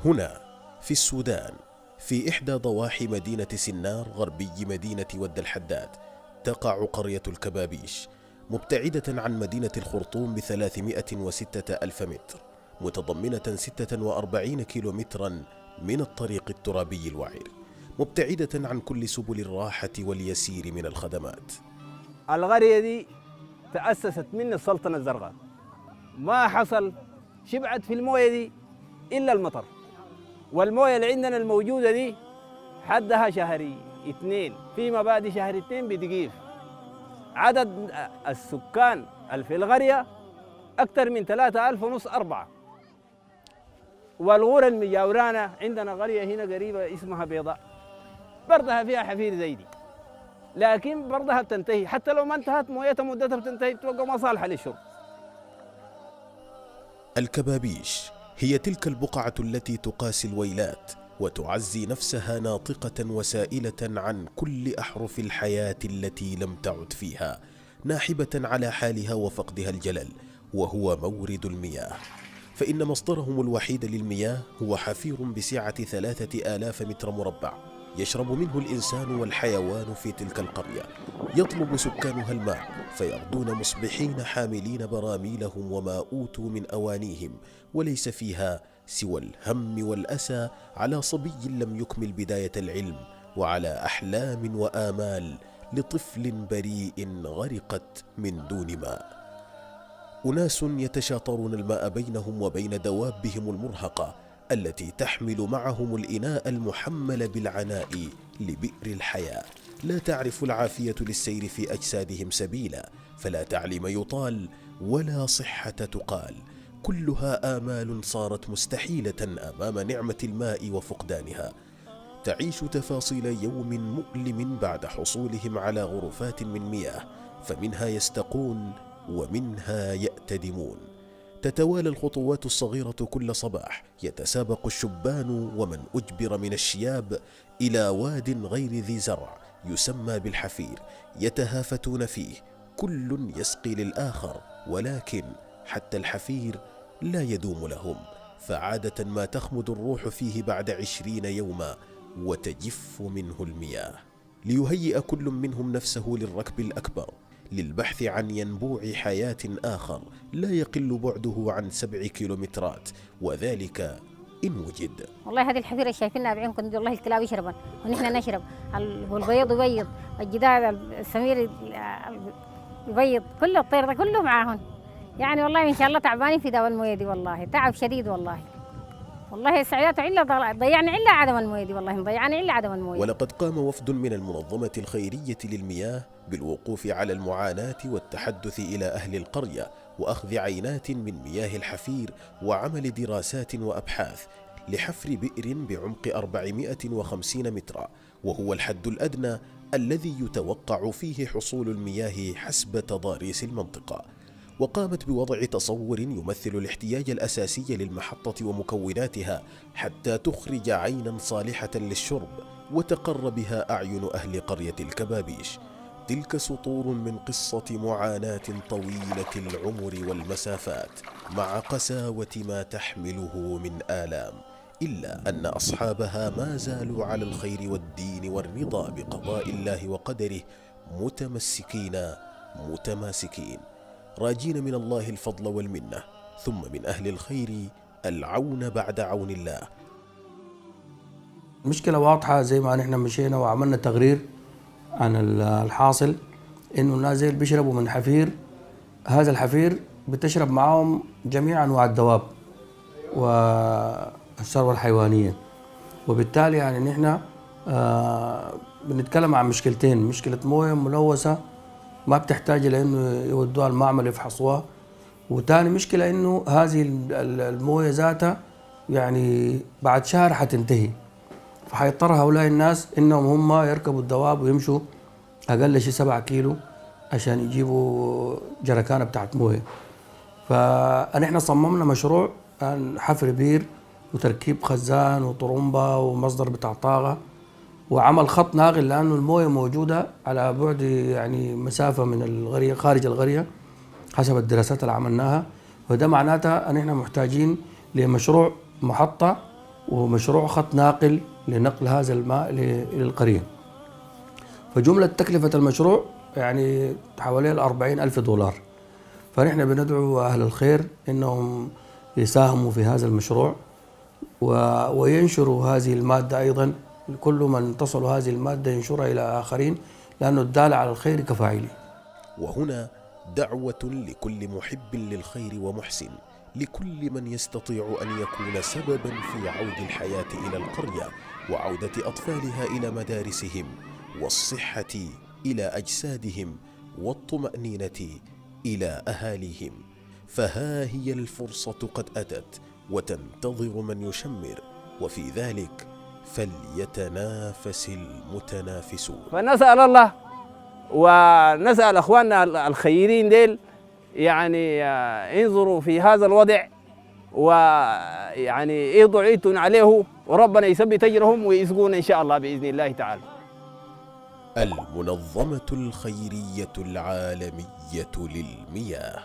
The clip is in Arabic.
هنا في السودان، في إحدى ضواحي مدينة سنار غربي مدينة ود الحداد، تقع قرية الكبابيش، مبتعدة عن مدينة الخرطوم ب306 ألف متر، متضمنة 46 كيلومترا من الطريق الترابي الوعر، مبتعدة عن كل سبل الراحة واليسير من الخدمات. القرية دي تأسست من السلطنة الزرقاء، ما حصل شبعت في الموية دي إلا المطر، والموية اللي عندنا الموجودة دي حدها شهر 2، فيما بعد شهر 2 بتقيف. عدد السكان في القرية أكثر من 3,500 4. والغورة المجاورانة عندنا قرية هنا قريبة اسمها بيضاء، برضها فيها حفير زي دي، لكن برضها بتنتهي، حتى لو ما انتهت مويتها مدتها بتنتهي، بتبقى ما صالحة للشرب. الكبابيش هي تلك البقعة التي تقاسي الويلات وتعزي نفسها ناطقة وسائلة عن كل أحرف الحياة التي لم تعد فيها، ناحبة على حالها وفقدها الجلل، وهو مورد المياه. فإن مصدرهم الوحيد للمياه هو حفير بسعة 3000 متر مربع يشرب منه الإنسان والحيوان في تلك القرية. يطلب سكانها الماء فيغدون مصبحين حاملين براميلهم وما أوتوا من أوانيهم، وليس فيها سوى الهم والأسى على صبي لم يكمل بداية العلم، وعلى أحلام وآمال لطفل بريء غرقت من دون ماء. أناس يتشاطرون الماء بينهم وبين دوابهم المرهقة التي تحمل معهم الإناء المحمل بالعناء لبئر الحياة، لا تعرف العافية للسير في أجسادهم سبيلا، فلا تعلم يطال ولا صحة تقال، كلها آمال صارت مستحيلة أمام نعمة الماء وفقدانها. تعيش تفاصيل يوم مؤلم بعد حصولهم على غرفات من مياه، فمنها يستقون ومنها يأتدمون. تتوالى الخطوات الصغيرة كل صباح، يتسابق الشبان ومن أجبر من الشياب إلى واد غير ذي زرع يسمى بالحفير، يتهافتون فيه، كل يسقي للآخر، ولكن حتى الحفير لا يدوم لهم، فعادة ما تخمد الروح فيه بعد 20 يوما وتجف منه المياه. ليهيئ كل منهم نفسه للركب الأكبر، للبحث عن ينبوع حياة آخر لا يقل بعده عن 7 كيلومترات، وذلك إن وجد. والله هذه الحفيرة شايفينها بعينكم دي، والله الكلاب يشربن ونحن نشرب، والبيض يبيض، الجداد السمير يبيض، كل الطير ده كله معاهن. يعني والله إن شاء الله تعبانين في دواء المويه دي، والله تعب شديد والله. والله سعيدات إلا ضيعنا إلا عدم المويه دي، والله مضيعنا إلا عدم المويه. ولقد قام وفد من المنظمة الخيرية للمياه بالوقوف على المعاناة والتحدث إلى أهل القرية وأخذ عينات من مياه الحفير وعمل دراسات وأبحاث لحفر بئر بعمق 450 مترا، وهو الحد الأدنى الذي يتوقع فيه حصول المياه حسب تضاريس المنطقة. وقامت بوضع تصور يمثل الاحتياج الأساسي للمحطة ومكوناتها حتى تخرج عينا صالحة للشرب وتقر بها أعين أهل قرية الكبابيش. تلك سطور من قصة معاناة طويلة العمر والمسافات، مع قساوة ما تحمله من آلام، إلا أن أصحابها ما زالوا على الخير والدين والرضا بقضاء الله وقدره، متمسكين متماسكين، راجين من الله الفضل والمنة، ثم من أهل الخير العون بعد عون الله. المشكلة واضحة، زي ما نحن مشينا وعملنا تقرير عن الحاصل، إنه الناس زي اللي بيشربوا من حفير، هذا الحفير بتشرب معاهم جميع أنواع الدواب والثروة الحيوانية، وبالتالي يعني نحن بنتكلم عن مشكلتين: مشكلة موية ملوثة ما بتحتاج لأنه يودوها المعمل يفحصوها، وتاني مشكلة إنه هذه الموية ذاتها يعني بعد شهر حتنتهي، فحيضطر هؤلاء الناس إنهم هم يركبوا الدواب ويمشوا أقل شيء 7 كيلو عشان يجيبوا جركانة بتاعت موية. فنحن صممنا مشروع حفر بير وتركيب خزان وطرمبة ومصدر بتاع طاقة وعمل خط ناقل، لأنه الموية موجودة على بعد يعني مسافة من القرية خارج القرية حسب الدراسات اللي عملناها. وده معناتها أن احنا محتاجين لمشروع محطة ومشروع خط ناقل لنقل هذا الماء للقرية. فجملة تكلفة المشروع يعني حوالي 40,000 دولار. فنحن بندعو أهل الخير إنهم يساهموا في هذا المشروع وينشروا هذه المادة أيضا. كل من تصل هذه المادة ينشرها إلى آخرين، لأنه الدال على الخير كفاعله. وهنا دعوة لكل محب للخير ومحسن، لكل من يستطيع أن يكون سببا في عود الحياة إلى القرية، وعودة أطفالها إلى مدارسهم، والصحة إلى أجسادهم، والطمأنينة إلى أهاليهم. فها هي الفرصة قد أتت وتنتظر من يشمر، وفي ذلك فليتنافس المتنافسون. فنسأل الله ونسأل أخواننا الخيرين ديل يعني انظروا في هذا الوضع، ويعني يضعوا ايدهم عليه، وربنا يثبت أجرهم ويسقون إن شاء الله بإذن الله تعالى. المنظمة الخيرية العالمية للمياه.